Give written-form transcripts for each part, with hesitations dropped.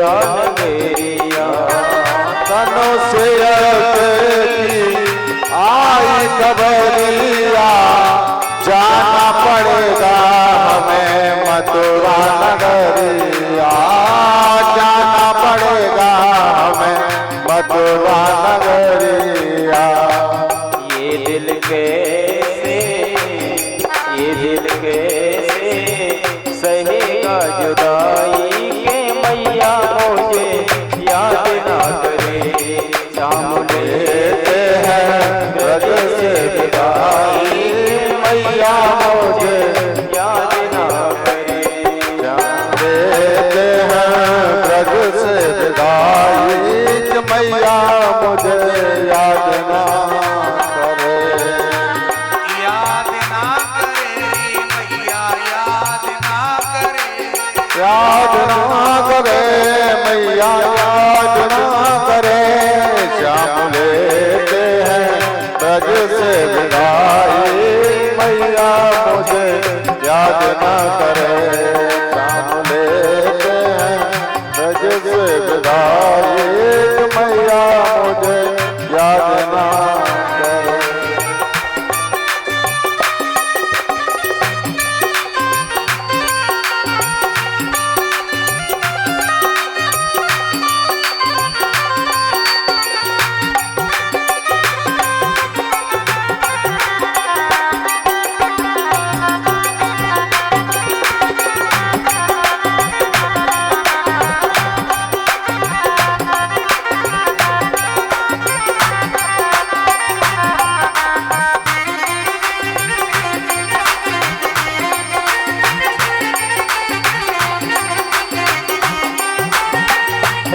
नगरिया। धनुषय की आई खबरिया, जाना पड़ेगा हमें मथुरा नगरिया, जाना पड़ेगा हमें मथुरा नगरिया। ये दिल कैसे सहेगा जुदाई के मैया मुझे याद ना करे। शाम लेते हैं ब्रज से विदाई, मैया मुझे याद ना करे। लेते हैं ब्रज से विदाई, मैया मुझे याद ना करे। याद ना करे मैया, याद ना करे। याद ना करे मैया, याद ना करे। श्याम लेते हैं ब्रज से विदाई, मैया मुझे याद ना करे। श्याम लेते हैं ब्रज से विदाई, मैया मुझे याद ना करे।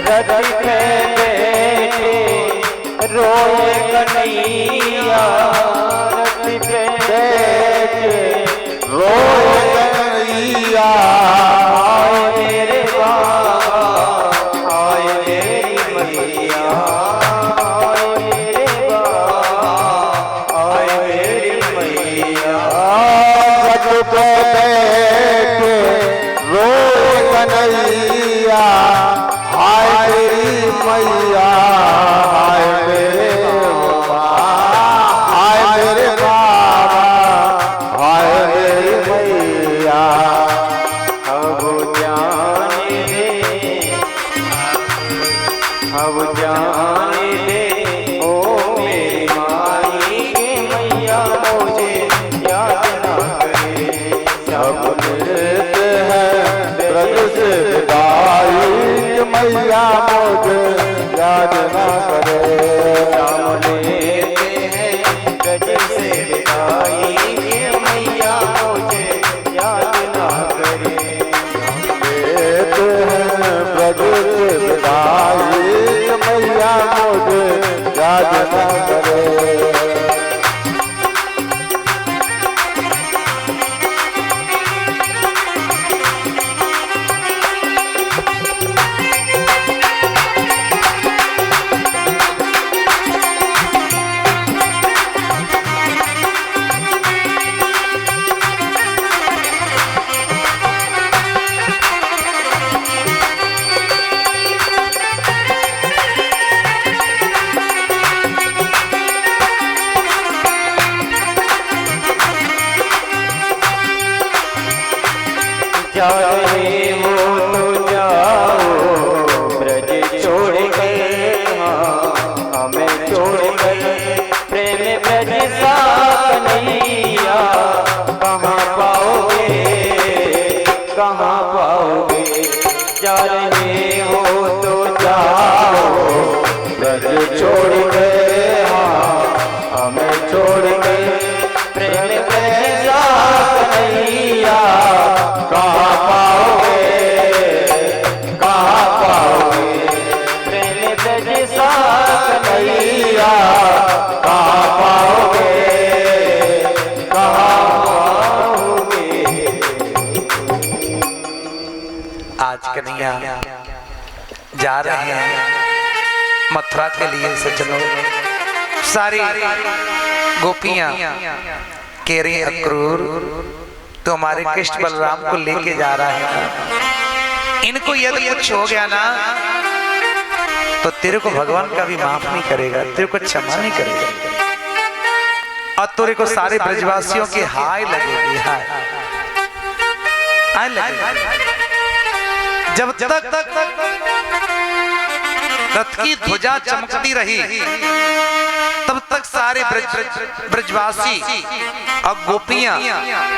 रथ पे बैठे रोए कन्हैया, रथ पे बैठे रोए कन्हैया, आए मेरे बाबा, आए मेरी मैया, आए मेरे बाबा, आए मेरी मैया। रथ पे बैठे रोए कन्हैया, हाय मेरी मैया, हाय मेरे बाबा, हाय मेरे बाबा, हाय मेरी मैया। अब जाने दे, अब जाने दे ओ मेरी माई के मैया मुझे याद ना करे। सब लेते हैं ब्रज से विदाई, मैया मुझे याद ना करे। शाम लेते हैं ब्रज से विदाई के मैया मुझे याद ना करे। लेते हैं ब्रज से विदाई, मैया मुझे याद ना करे। जा रहे हो तो जाओ ब्रज छोड़ गए, हमें छोड़ गए प्रेम ब्रज सा कन्हैया। कहाँ पाओगे, कहाँ पाओगे, जा रहे हो तो जाओ ब्रज छोड़ गए, हमें छोड़ गए प्रेम ब्रज सा कन्हैया। कहाँ पाओगे, कहाँ पाओगे प्रेम ब्रज सा कन्हैया। कहाँ पाओगे, कहाँ पाओगे। आज कन्हैया जा रहे हैं मथुरा के लिए सज्जनों। सारी गोपियां कह रही अक्रूर तो हमारे कृष्ण बलराम को लेके जा रहा है, इनको यदि कुछ हो गया ना तो तेरे को भगवान कभी माफ नहीं करेगा, तेरे को क्षमा नहीं करेगा, और तेरे को सारे ब्रजवासियों की हाय लगेगी, हाय लगेगी। जब तक रथ की ध्वजा चमकती रही तब तक सारे ब्रजवासी और गोपियां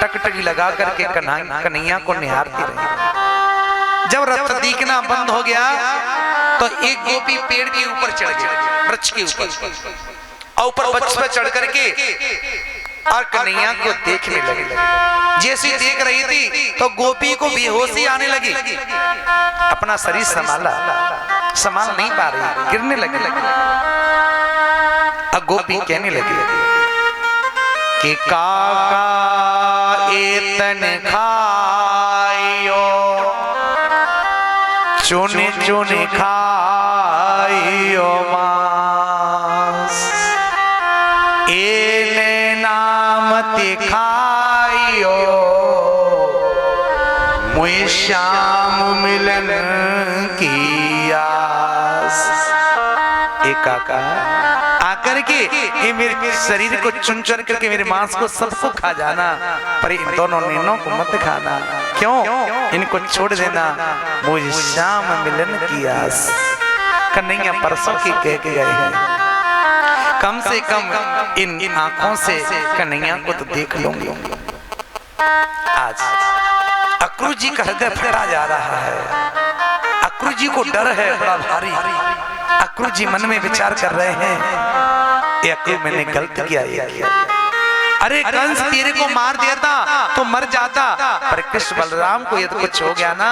टकटकी लगा करके कन्हैया को निहारती रही। जब रथ दिखना बंद हो गया तो एक गोपी पेड़ के ऊपर चढ़ गई, वृक्ष के ऊपर, और ऊपर वृक्ष पर चढ़ करके और कन्हैया को देखने लगी। जैसी देख रही थी तो गोपी को बेहोशी आने लगी, अपना शरीर संभाल नहीं पा रही, गिरने लगी। अब गोपी कहने लगी कि काका एतन खायो, चुन चुन खायो मांस, एने नामति खायो, मुझे श्याम मिलन की आस। एक काका आकर के ये मेरे शरीर को चुन चुन करके मेरे मांस को सबको खा जाना, पर इन दोनों नैनों को मत खाना। क्यों? इनको छोड़ देना, मुझे श्याम मिलन की आस। कन्हैया परसों की कह के गए हैं, कम से कम इन आंखों से कन्हैया को तो देख लूंगी। आज अक्रूर जी का हृदय फटा जा रहा है, अक्रूर जी को डर है बड़ा भारी। अक्रूर जी मन में विचार कर रहे हैं, ये अक्रूर मैंने गलत किया ये। अरे कंस तेरे को मार देता तो मर जाता, पर कृष्ण बलराम को यदि कुछ हो गया ना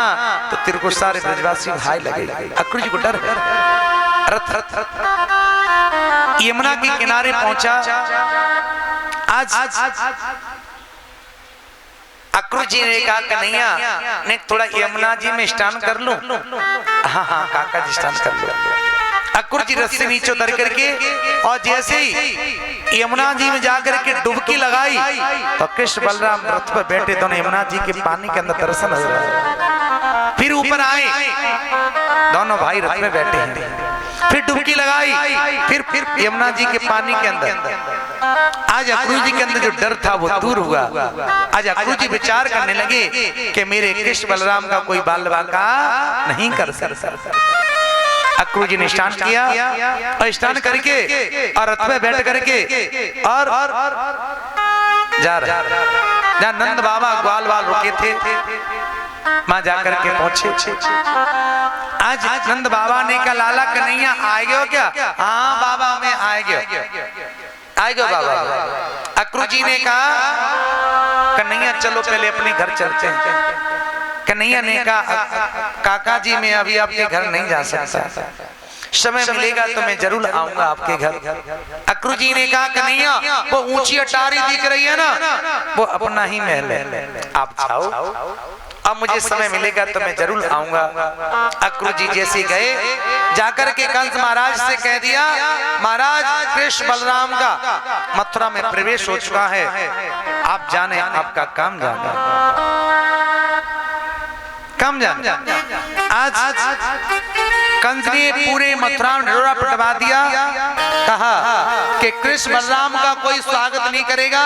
तो तेरे को सारे ब्रजवासी भाई लगेगा। अक्रूर जी को डर है। रथ यमुना के किनारे पहुंचा। आज अक्रूर जी ने कहा कन्हैया ने थोड़ा यमुना जी में स्नान कर लूं? हाँ हाँ काका जी स्नान कर लो। अक्रूर जी रस्सी से नीचे उतर करके और जैसे ही यमुना जी में जाकर के डुबकी लगाई तो कृष्ण बलराम रथ पर बैठे दोनों यमुना जी के पानी के अंदर दर्शन हो रहा है। फिर ऊपर आए, दोनों भाई रथ में बैठे हैं, फिर डुबकी लगाई, फिर यमुना जी के पानी के अंदर। आज अक्रूर जी के अंदर जो डर था वो दूर हुआ। आज अक्रूर जी विचार करने लगे कि मेरे कृष्ण बलराम का कोई बाल बाका नहीं कर सकता। अक्रूर जी ने स्नान किया और स्नान करके और रथ में बैठ करके और जा रहा जहाँ नंद बाबा ग्वाल वाल रुके थे वहां जाकर के पहुंचे। आज नंद बाबा ने कहा लाला कन्हैया आए गयो क्या? हाँ बाबा मैं आए गयो बाबा। अक्रूर जी ने कहा कन्हैया चलो पहले अपने घर चलते हैं। कन्हैया ने कहा काका जी मैं अभी आपके घर नहीं जा सकता, समय मिलेगा तो मैं जरूर आऊंगा आपके घर। अक्रूर जी ने कहा कन्हैया वो ऊंची अटारी दिख रही है ना, वो अपना ही महल है, आप जाओ, अब मुझे समय मिलेगा तो मैं जरूर आऊंगा। अक्रूर जी जैसे गए, जाकर के कंस महाराज से कह दिया महाराज कृष्ण बलराम का मथुरा में प्रवेश हो चुका है, आप जाने आपका काम जाने। आज कंस ने पूरे मथुरा में ढिंढोरा पिटवा दिया, कहा कि कृष्ण बलराम का कोई स्वागत नहीं करेगा,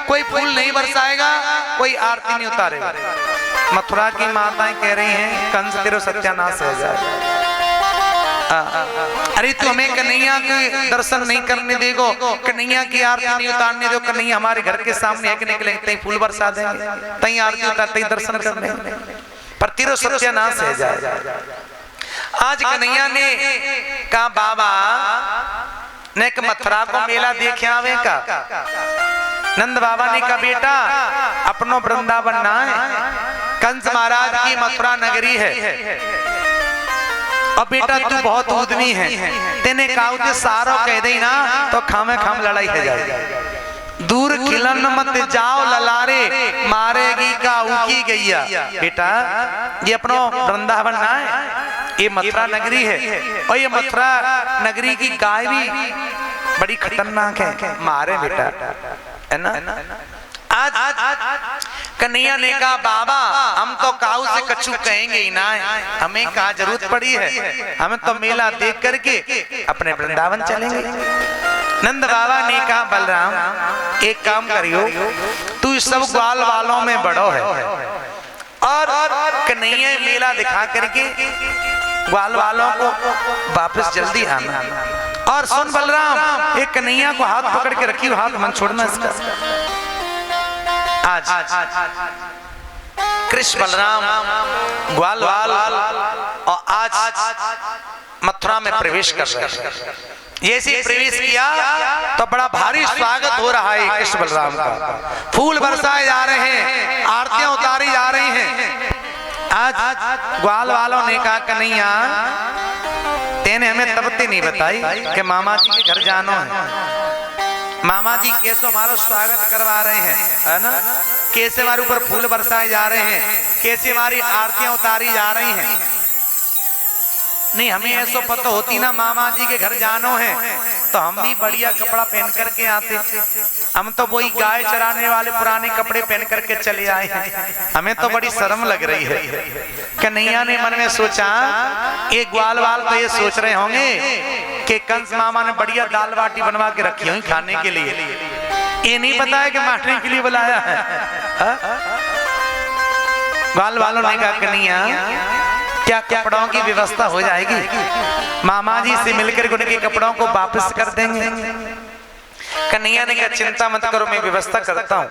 कोई फूल नहीं बरसाएगा, कोई आरती नहीं उतारेगा। मथुरा की माताएं कह रही हैं कंस तेरा सत्यानाश हो जाए। अरे तू हमें कन्हैया के दर्शन नहीं करने देगो, कन्हैया की आरती नहीं उतारने दो, कन्हैया हमारे घर के सामने एक निकले तई फूल बरसा देंगे, तई आरती उतार तई दर्शन कर लेंगे, पर तेरा सत्यानाश हो जाए। आज कन्हैया ने कहा बाबा ने मथुरा को मेला देखे आवे का? नंद बाबा ने कहा बेटा अपनो वृंदावन ना है, कंस महाराज की मथुरा नगरी है, और बेटा तू बहुत उद्यमी है, तेने कहा सारो कह दे ना तो खामे खाम लड़ाई हो जाएगी। दूर खिलन मत जाओ ललारे, मारेगी का उकी गैया। बेटा ये अपनो वृंदावन ना है, ये मथुरा नगरी है, और ये मथुरा नगरी की गाय भी बड़ी खतरनाक है, मारे बेटा, है ना। आज कन्हैया ने कहा बाबा हम तो काऊ से कछू कहेंगे ही ना, हमें कहा जरूरत पड़ी है, हमें तो मेला देख करके अपने वृंदावन चलेंगे। नंद बाबा ने कहा बलराम एक काम करियो, तू इस सब ग्वाल वालों में बड़ो है और कन्हैया मेला दिखा करके ग्वाल वालों को वापस जल्दी आना। और सुन बलराम, एक कन्हैया को हाथ पकड़ के रखियो, हाथ मन छोड़ना इसका। आज कृष्ण बलराम ग्वाल वाल और आज मथुरा में प्रवेश कर रहे हैं। जैसे प्रवेश किया तो बड़ा भारी स्वागत हो रहा है कृष्ण बलराम का। फूल बरसाए जा रहे हैं, आरतियां उतारी जा रही हैं। आज ग्वाल वालों ने कहा कन्हैया तेने हमें तबते नहीं बताई कि मामा जी के घर जानो है। मामा जी कैसे हमारा स्वागत करवा रहे हैं, है ना, कैसे हमारे ऊपर फूल बरसाए जा रहे हैं, कैसे हमारी आरतियां उतारी जा रही हैं। नहीं हमें ऐसा पता होती ना मामा जी के घर जानो है तो हम भी बढ़िया कपड़ा पहन करके आते। हम तो वही गाय चराने वाले पुराने कपड़े पहन करके चले आए हैं, हमें तो बड़ी शर्म लग रही है। कन्हैया ने मन में सोचा एक ग्वाल वाल तो ये सोच रहे होंगे कि कंस मामा ने बढ़िया दाल बाटी बनवा के रखी हुई खाने के लिए, ये नहीं पता है कि मारने के लिए बुलाया है। ग्वाल वालों ने कहा कन्हैया क्या कपड़ों की व्यवस्था हो जाएगी, मामा जी से मिलकर उनके कपड़ों को वापस कर देंगे। कन्हैया ने कहा चिंता मत करो मैं व्यवस्था करता हूँ।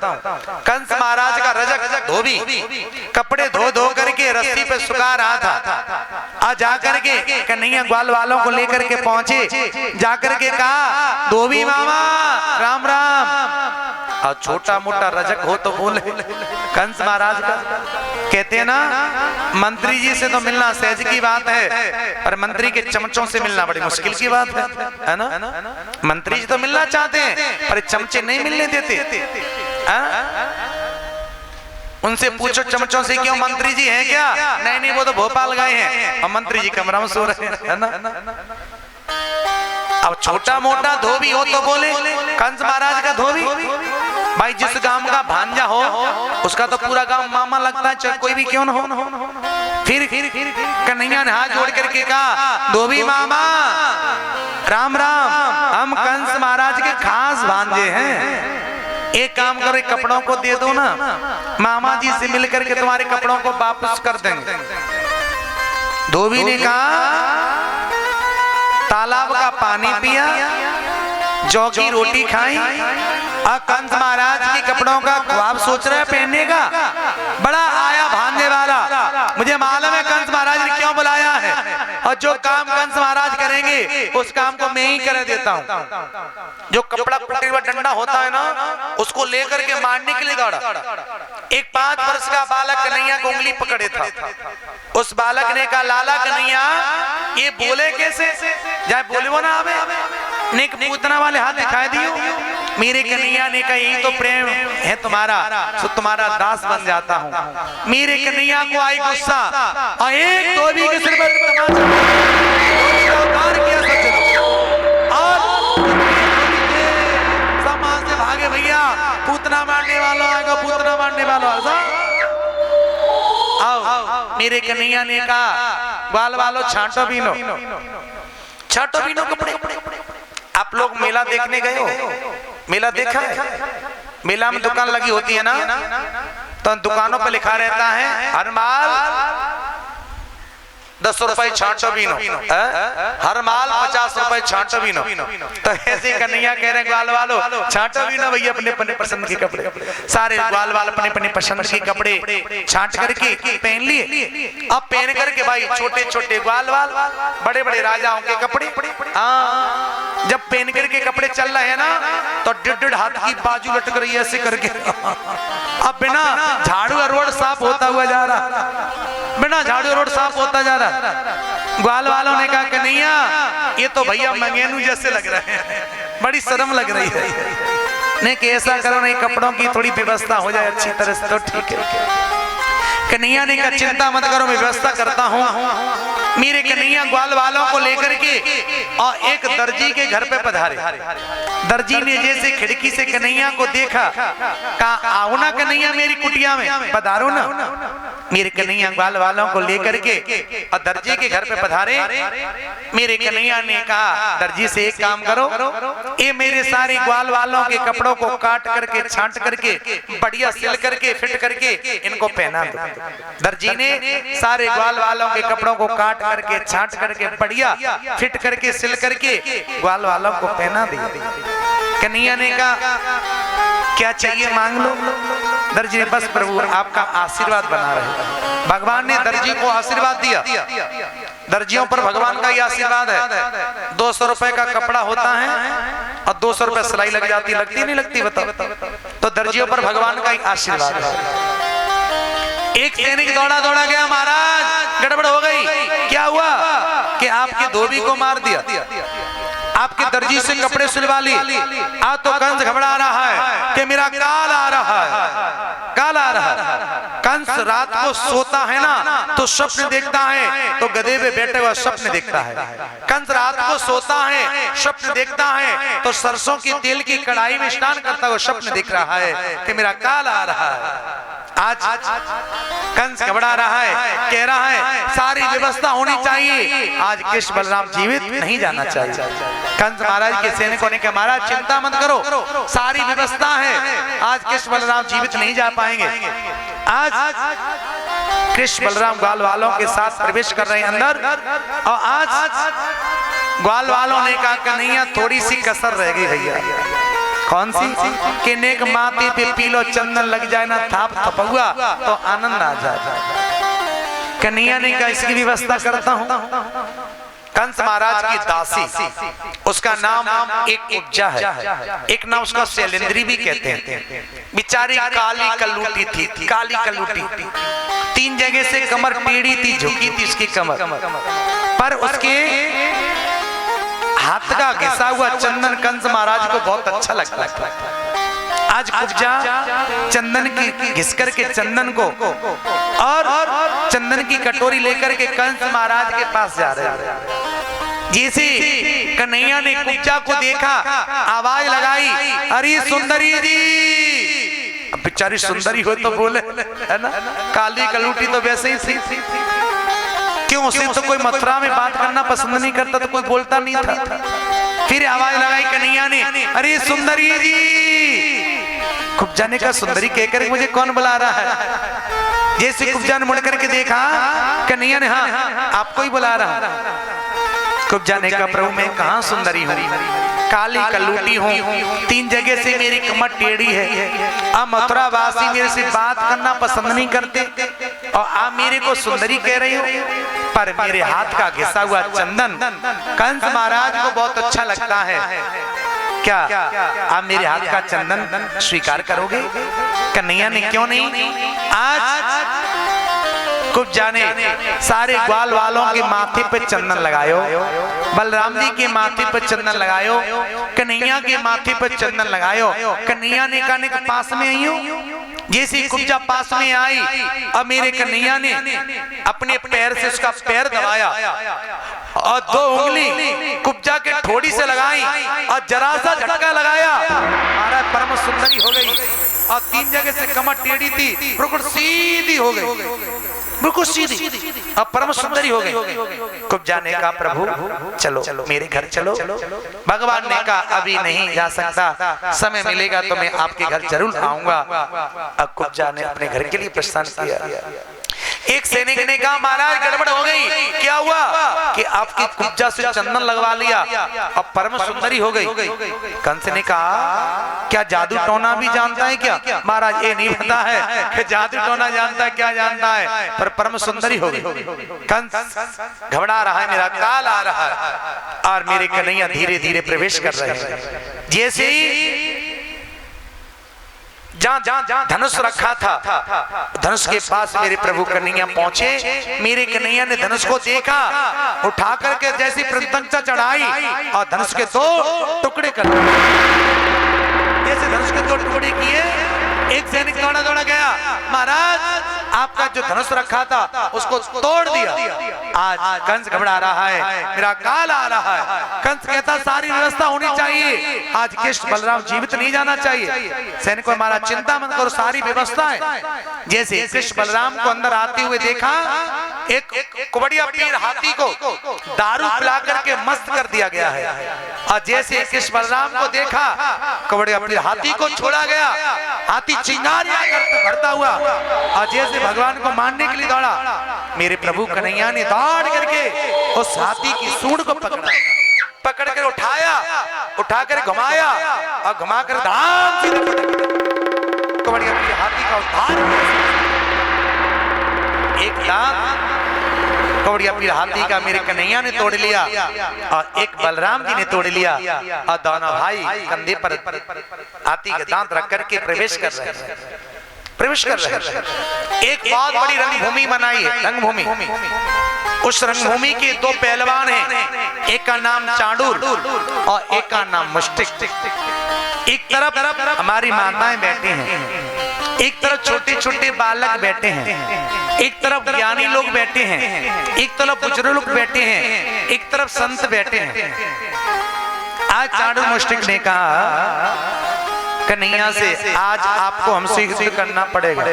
कंस महाराज का रजक धोबी कपड़े धो धो करके रस्सी पे सुखा रहा था। आ जाकर के कन्हैया ग्वाल वालों को लेकर के पहुंचे, जाकर के कहा धोबी मामा राम राम। और छोटा मोटा रजक हो तो बोले। कंस महाराज का कहते हैं ना मंत्री जी से तो मिलना सहज की बात है, पर मंत्री के चमचों से मिलना बड़ी मुश्किल की बात है ना। मंत्री जी तो मिलना चाहते हैं पर चमचे नहीं मिलने देते। उनसे पूछो चमचों से क्यों, मंत्री जी हैं क्या? नहीं नहीं वो तो भोपाल गए हैं और मंत्री जी कमरा में सो रहे हैं, है ना। अब छोटा मोटा धोबी हो तो बोले कंस महाराज का धोबी, भाई जिस गांव का भांजा हो उसका तो पूरा गांव मामा लगता है, चाहे कोई भी क्यों न हो। फिर कन्हैया ने हाथ जोड़ करके कहा धोबी मामा राम राम, हम कंस महाराज के खास भांजे हैं, एक काम करो कपड़ों को दे दो ना, मामा जी से मिल करके तुम्हारे कपड़ों को वापस कर देंगे। धोबी ने कहा तालाब का पानी पिया, जौ की रोटी खाई और कंस महाराज के कपड़ों का ख्वाब सोच रहे पहनने का। बड़ा आया भांजे वाला, मुझे मालूम है कंस महाराज ने क्यों बुलाया है और जो काम कंस महाराज करेंगे उस काम को मैं ही कर देता हूँ। जो कपड़ा पकड़े हुआ डंडा होता है ना उसको लेकर के मारने के लिए दौड़ा। एक 5 वर्ष का बालक कन्हैया को उंगली पकड़े था। उस बालक ने कहा लाला कन्हैया ये बोले कैसे, जाए बोले वो ना आवे नेक पूतना वाले हाथ दिखाई दियो। मेरे कन्हैया ने कहा यही तो प्रेम है तुम्हारा, तो तुम्हारा दास बन जाता हूँ। मेरे कन्हैया को आई गुस्सा और एक धोबी के सिर पर तमाचा किया सज्जनों और समाज से भागे भैया पूतना मारने वाला आएगा, पूतना मारने वाला आओ। मेरे कन्हैया ने कहा ग्वाल वालों छांटो बीनो, छांटो बीनो कपड़े। आप लोग मेला देखने गए हो, मेला देखा है? मेला में दुकान लगी होती है ना, तो दुकानों पर लिखा रहता है हर माल 10 रुपए छांटो बीनो, हर माल 50 रुपए छांटो बीनो। तो ऐसे कन्हैया कह रहे ग्वाल वालों छांटो बीनो भैया अपने अपने पसंद के कपड़े। सारे ग्वाल वाल अपने अपने पसंद के कपड़े छांट करके पहन लिए। अब पहन करके भाई छोटे छोटे ग्वाल वाल बड़े बड़े राजाओं के कपड़े, जब पहन करके कपड़े चल रहे हैं ना तो 1.5 हाथ की बाजू लटक रही है ऐसे करके। अब बिना झाड़ू अरवड़ साफ होता हुआ जा रहा, बिना झाड़ू अरवड़ साफ होता जा रहा। ग्वाल वालों ने कहा कन्हैया ये तो भैया मंगेनू जैसे लग रहे हैं, बड़ी शर्म लग रही है। नहीं कि ऐसा करो नहीं कपड़ों की थोड़ी व्यवस्था हो जाए अच्छी तरह से तो ठीक है। कन्हैया ने कहा चिंता मत करो मैं व्यवस्था करता हूँ। मेरे कन्हैया ग्वाल वालों को लेकर के और एक दर्जी के घर पे पधारे। दर्जी ने जैसे खिड़की से कन्हैया को देखा, कहा आओ ना कन्हैया मेरी कुटिया में, पधारो ना। मेरे कन्हैया ग्वाल वालों को लेकर के और दर्जी के घर पे पधारे। मेरे कन्हैया ने कहा दर्जी से एक काम करो, ये मेरे सारे ग्वाल वालों के कपड़ों को काट करके छांट करके बढ़िया सिल करके फिट करके इनको पहना दो। दर्जी ने सारे ग्वाल वालों के कपड़ों को काट करके छांट करके बढ़िया फिट करके सिल करके ग्वाल वालों को पहना दिया। कन्हैया ने कहा क्या चाहिए मांग लो। दर्जी ने बस प्रभु आपका आशीर्वाद बना रहे। भगवान ने दर्जी को आशीर्वाद दिया। दर्जियों पर भगवान का ये आशीर्वाद है। 200 रुपए का कपड़ा होता है और 200 रुपए सिलाई लग जाती, लगती नहीं लगती बताओ। तो दर्जियों पर भगवान का आशीर्वाद है। एक सैनिक दौड़ा दौड़ा गया, महाराज गड़बड़ हो गई। क्या हुआ कि आपके धोबी को मार दिया, आपके दर्जी से कपड़े सिलवा ली। आज तो कंस घबरा रहा है कि मेरा काल आ रहा है, काल आ रहा है। कंस रात को सोता है ना तो स्वप्न देखता है, तो गधे पे बैठे हुआ स्वप्न देखता है। कंस रात को सोता है स्वप्न देखता है, तो सरसों की तेल की कढ़ाई में स्नान करता हुआ स्वप्न देख रहा है कि मेरा काल आ रहा है। आज कंस घबरा रहा है, कह रहा है सारी व्यवस्था होनी चाहिए, आज कृष्ण बलराम जीवित नहीं जाना चाहिए। कंस महाराज के सैनिकों ने कहा महाराज चिंता मत करो, सारी व्यवस्था है, आज कृष्ण बलराम जीवित नहीं जा पाएंगे। आज कृष्ण बलराम ग्वाल वालों के साथ प्रवेश कर रहे हैं अंदर, और आज ग्वाल वालों ने कहा कन्हैया थोड़ी सी कसर रह गई भैया। कौन सी? कि नेक माथे पे पीलो चंदन लग जाए ना थाप थपहुआ तो आनंद आ जाए। कन्हैया ने कहा इसकी व्यवस्था करता हूं। कंस महाराज की दासी, उसका नाम एक उपजा है, एक नाम उसका शैलेंद्री भी कहते हैं। बेचारी काली कलूटी थी, काली कलूटी। 3 जगह से कमर टेढ़ी थी, झुकी थी उसकी कमर, पर उसके हाथ का घिसा हुआ चंदन कंस महाराज को बहुत अच्छा लगता है। आज उपजा चंदन की घिस करके चंदन को और चंदन की कटोरी लेकर के कंस महाराज के पास जा रहे हैं। जैसे कन्हैया ने कुब्जा को देखा, आवाज लगाई अरे सुंदरी जी। अब बेचारी सुंदरी हो तो बोले, है ना, काली कलूटी तो वैसे ही थी। क्यों, उसे तो कोई मथुरा में बात करना पसंद नहीं करता, तो कोई बोलता नहीं था। फिर आवाज लगाई कन्हैया ने अरे सुंदरी जी। कुब्जा ने कहा सुंदरी कहकर मुझे कौन बुला रहा है। जैसे कुब्जा ने मुड़ करके देखा, कन्हैया ने हाँ आपको ही बुला रहा। कुब्जा ने कहा प्रभु मैं कहाँ सुंदरी हूँ, काली कलूटी हूँ, 3 जगह से मेरी कमर टेढ़ी है। अब मथुरा वासी मेरे से बात करना पसंद नहीं करते, और आप मेरे को सुंदरी कह रही हो। पर मेरे हाथ का घिसा हुआ चंदन कंस महाराज को बहुत अच्छा लगता है, क्या आप मेरे हाथ का चंदन स्वीकार करोगे? कन्हैया ने क्यों नहीं। आज कुछ जाने सारे ग्वाल वालों के माथे पे चंदन लगायो, बलराम जी के माथे पे चंदन लगायो, कन्हैया के माथे पे चंदन लगायो। कन्हैया ने कहने के पास में आई हो। जैसे कुब्जा पास में आई, अब मेरे कन्हैया ने अपने पैर से उसका पैर दबाया और 2 उंगली कुब्जा के ठोड़ी से लगाई और जरा सा झटका लगाया, महाराज परम सुंदरी हो गई। और 3 जगह से कमर टेढ़ी थी, बिल्कुल सीधी हो गई, बिल्कुल सीधी, अब परम सुंदरी हो गई। कुब्जा ने कहा प्रभु चलो मेरे घर चलो। भगवान ने कहा अभी नहीं जा सकता, समय मिलेगा तो मैं आपके घर जरूर आऊंगा। अब कुब्जा ने अपने घर के लिए प्रस्थान किया। एक सैनिक ने कहा महाराज गड़बड़ हो गई। क्या हुआ कि आपकी कुब्जा से चंदन लगवा लिया, अब परम सुंदरी हो गई। कंस ने कहा क्या जादू टोना भी जानता है क्या? महाराज ये नहीं पता है कि जादू टोना जानता है, क्या जानता है, पर परम सुंदरी हो गई। कंस घबरा रहा है, मेरा काल आ रहा है, और मेरे कन्हैया धीरे धीरे प्रवेश कर रहे हैं। जैसे ही जहाँ धनुष रखा था, धनुष के पास मेरे प्रभु कन्हैया पहुंचे। मेरे कन्हैया ने धनुष को देखा, उठा करके जैसी प्रत्यंचा चढ़ाई और धनुष के 2 टुकड़े कर दिए। जैसे धनुष के 2 टुकड़े किए, एक सैनिक दौड़ा दौड़ा गया, महाराज आपका जो धनुष रखा था उसको तोड़ दिया। आज कंस घबरा रहा है, मेरा काल आ रहा है। कंस कहता सारी व्यवस्था होनी चाहिए, आज कृष्ण बलराम जीवित नहीं जाना चाहिए। सैनिकों हमारा चिंता मत करो, सारी व्यवस्था है। जैसे कृष्ण बलराम को अंदर आते हुए देखा, एक कुबड़िया पीर हाथी को दारू पिला करके मस्त कर दिया गया है। और जैसे कृष्ण बलराम को देखा, कुबड़िया पीर हाथी को छोड़ा गया। हाथी चिंगारियां करता हुआ और जैसे भगवान को मारने के लिए दौड़ा, मेरे प्रभु कन्हैया ने दौड़ करके उस हाथी की सूंड को पकड़ कर उठाकर घुमाया और घुमाकर धाम से कुबड़िया पीर हाथी का उद्धार। एक दांत कुबड़िया पीर हाथी का मेरे कन्हैया ने तोड़ लिया और एक बलराम जी ने तोड़ लिया। और दोनों भाई कंधे पर हाथी के दांत रख करके प्रवेश कर रहे हैं। एक बहुत बड़ी रंगभूमि बनाई है, रंगभूमि। उस रंगभूमि के दो पहलवान हैं, एक का नाम चांडूर और एक का नाम मुष्टिक। एक तरफ हमारी माताएं बैठी हैं, एक तरफ छोटे छोटे बालक बैठे हैं, एक तरफ ज्ञानी लोग बैठे हैं, एक तरफ बुजुर्ग लोग बैठे हैं, एक तरफ संत बैठे हैं। आज चांडूर मुष्टिक ने कहा कन्हैया से, आज आपको हमसे युद्ध करना पड़ेगा।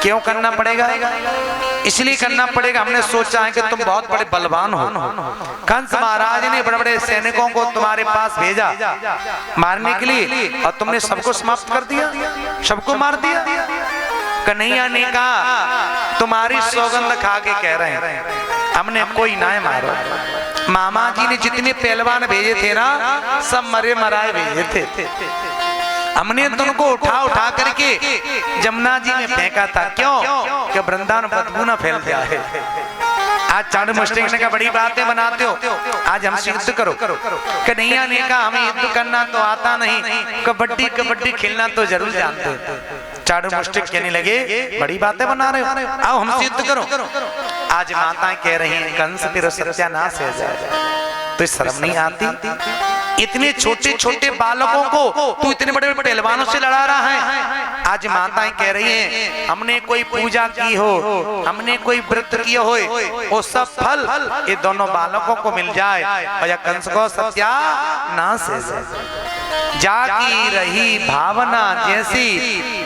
क्यों करना पड़ेगा? इसलिए करना पड़ेगा, हमने सोचा है कि तुम बहुत बड़े बलवान हो। कंस महाराज ने बड़े बड़े सैनिकों को तुम्हारे पास भेजा मारने के लिए और तुमने सबको समाप्त कर दिया, सबको मार दिया। कन्हैया ने कहा तुम्हारी सौगंध खा के कह रहे हैं, हमने कोई ना मारो। मामा जी ने जितने पहलवान भेजे थे ना, सब मरे मराए भेजे थे। हमने तुमको उठा करके जमुना जी में फेंका था। क्यों? कि वृंदावन बदबू न फैल जाए। आज चांडूर मुष्टिक ने कहा बड़ी बातें बनाते हो, आज हमसे युद्ध करो। कन्हैया ने कहा हमें युद्ध करना तो आता नहीं, कबड्डी खेलना तो जरूर जानते हो। चांडूर मुष्टिक कहने लगे बड़ी बातें बना रहे हो, आओ हमसे युद्ध करो। आज माताएं कह रही हैं कंस तेरा सत्यानाश है जाए, तो शर्म नहीं आती? इतने छोटे छोटे बालकों को तू इतने बड़े बड़े पहलवानों से लड़ा रहा है। आज माताएं कह रही हैं हमने कोई पूजा की हो, हमने कोई व्रत किया हो, वो सब फल ये दोनों बालकों को मिल जाए और या कंस को सत्यानाश है जाकी रही भावना जैसी,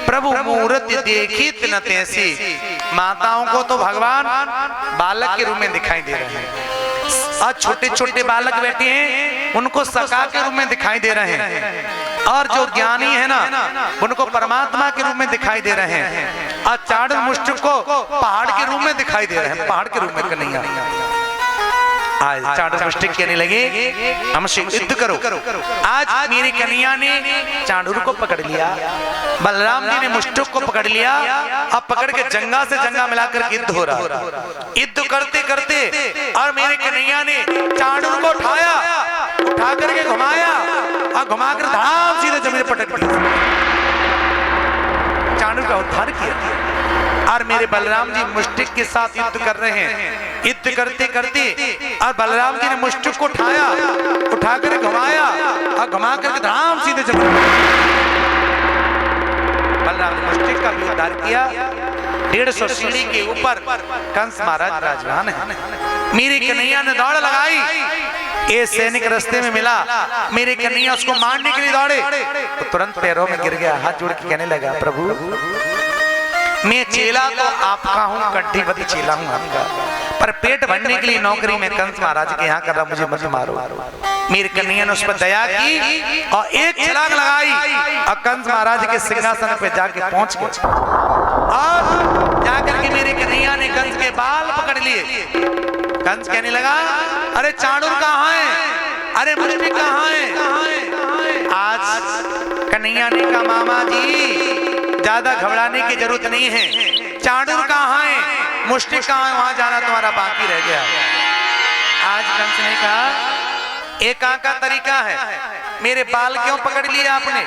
प्रभु मूर्ति देखी न तैसी। माताओं को तो भगवान बालक के रूप में दिखाई दे रहे हैं और छोटे छोटे बालक बैठे हैं उनको सखा के रूप में दिखाई दे रहे हैं, और जो ज्ञानी है ना उनको परमात्मा के रूप में दिखाई दे रहे हैं, और चांडूर मुष्टिक को पहाड़ के रूप में दिखाई दे रहे हैं, पहाड़ के रूप में कन्हैया। आज चांडूर मुष्टिक कहने लगे हमसे युद्ध करो। आज मेरी कन्हैया ने चांडूर को पकड़ लिया, बलराम जी ने मुष्टिक को पकड़ लिया, अब पकड़ के जंगा से जंगा मिलाकर युद्ध हो रहा। युद्ध करते करते और मेरे कन्हैया ने चांडूर को उठा करके घुमाया और घुमाकर धाम सीधे जमीन पटक दिया। चांडूर का उद्धार किया और मेरे बलराम जी मुष्टिक के साथ युद्ध कर रहे हैं। युद्ध करते करते और बलराम जी ने मुष्टिक को उठाकर घुमाया और घुमा करके धाम सीधे जमीन। बलराम ने मुष्टिक का भी उद्धार किया। 150 सीढ़ी के ऊपर कंस महाराज विराजमान है। मेरी कन्हैया ने दौड़ लगाई, ये सैनिक रास्ते में मिला, मेरे कन्हैया उसको मारने के लिए दौड़े तो तुरंत पैरों में गिर गया, हाथ जोड़ के कहने लगा प्रभु मैं चेला तो आपका हूँ, कड्डीवती चेला हूँ आपका, पर पेट भरने के लिए नौकरी में कंस महाराज के यहाँ कर रहा, मुझे मत मारो। मेरे कन्हैया ने उस पर दया की और एक छलांग लगाई और कंस महाराज के सिंहासन पे जाके पहुंच गए और जाकर के मेरे कन्हैया ने कंस के बाल पकड़ लिए। कंस कहने लगा अरे चांडूर कहाँ है, अरे मुष्टिक कहाँ है। आज कन्हैया ने कहा मामा जी ज्यादा घबराने की जरूरत नहीं है, चांडूर कहाँ है, मुष्टिक कहाँ है, वहां जाना तुम्हारा बाकी रह गया। आज कंस ने कहा एक का तरीका है, मेरे बाल क्यों पकड़ लिए आपने?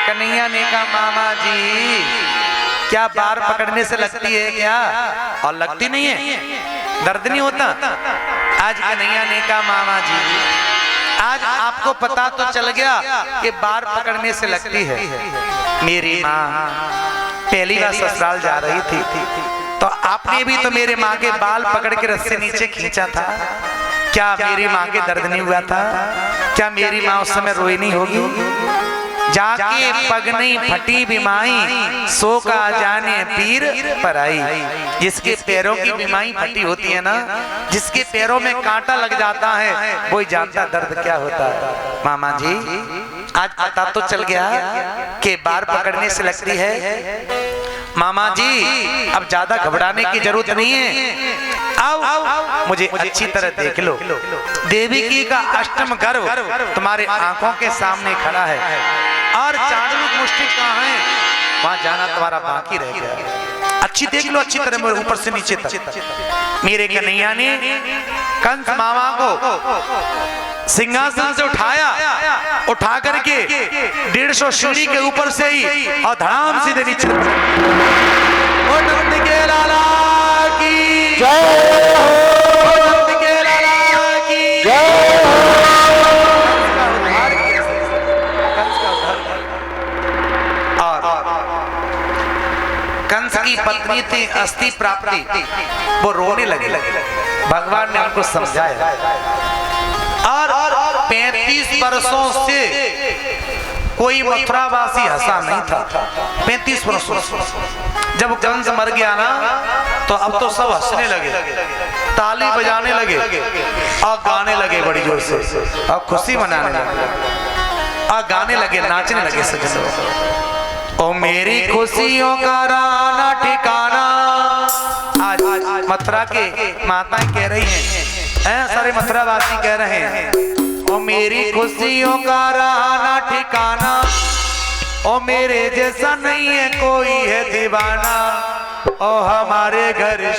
कन्हैया ने कहा मामा जी क्या बार पकड़ने से लगती है क्या? और लगती नहीं है, दर्द नहीं होता। आज कन्हैया ने कहा मामा जी आज आपको पता तो चल गया कि बार पकड़ने से लगती है। मेरी माँ पहली बार ससुराल जा रही थी तो आपने भी तो मेरे माँ के बाल पकड़ के रस्से नीचे खींचा था। क्या मेरी माँ के दर्द नहीं हुआ था? क्या मेरी माँ उस समय रोई नहीं होगी? जाके पग नहीं फटी बीमाई, सो का जाने पीर पर आई। जिसके पैरों की बीमाई फटी होती है ना, जिसके पैरों में कांटा लग जाता है, वही जानता दर्द क्या होता है। मामा जी आज पता तो चल गया कि बार पकड़ने से लगती है। मामा जी अब ज्यादा घबराने की जरूरत नहीं है। आओ मुझे अच्छी तरह देख लो। देवी का अष्टम गर्भ तुम्हारे आंखों के सामने खड़ा है और चांडमुख मुष्टिक कहाँ है, वहां जाना तुम्हारा बाकी रह गया। अच्छी देख लो, अच्छी तरह मेरे ऊपर से नीचे तक। मेरे कन्हैया ने कंस मामा को सिंहासन से उठा करके 150 सीढ़ी के ऊपर से ही और धड़ाम सीधे नीचे। ओ नंद के लाला की जय हो, नंद के लाला की जय कंस की पत्नी थी अस्थि प्राप्ति, वो रोने लगे। भगवान ने उनको समझाया और 35 वर्षों से कोई मथुरावासी हंसा नहीं था। 35 वर्षों से जब कंस मर गया ना तो अब तो सब हंसने लगे, ताली बजाने लगे और गाने लगे बड़ी जोर से और खुशी मनाने लगे और गाने लगे, नाचने लगे सजन। ओ मेरी खुशियों का राना ठिकाना। आज मथुरा के माताएं कह रही हैं, सारे मथुरावासी कह रहे हैं, ओ मेरी खुशियों का राना ठिकाना, ओ मेरे जैसा नहीं है कोई है दीवाना, ओ हमारे घर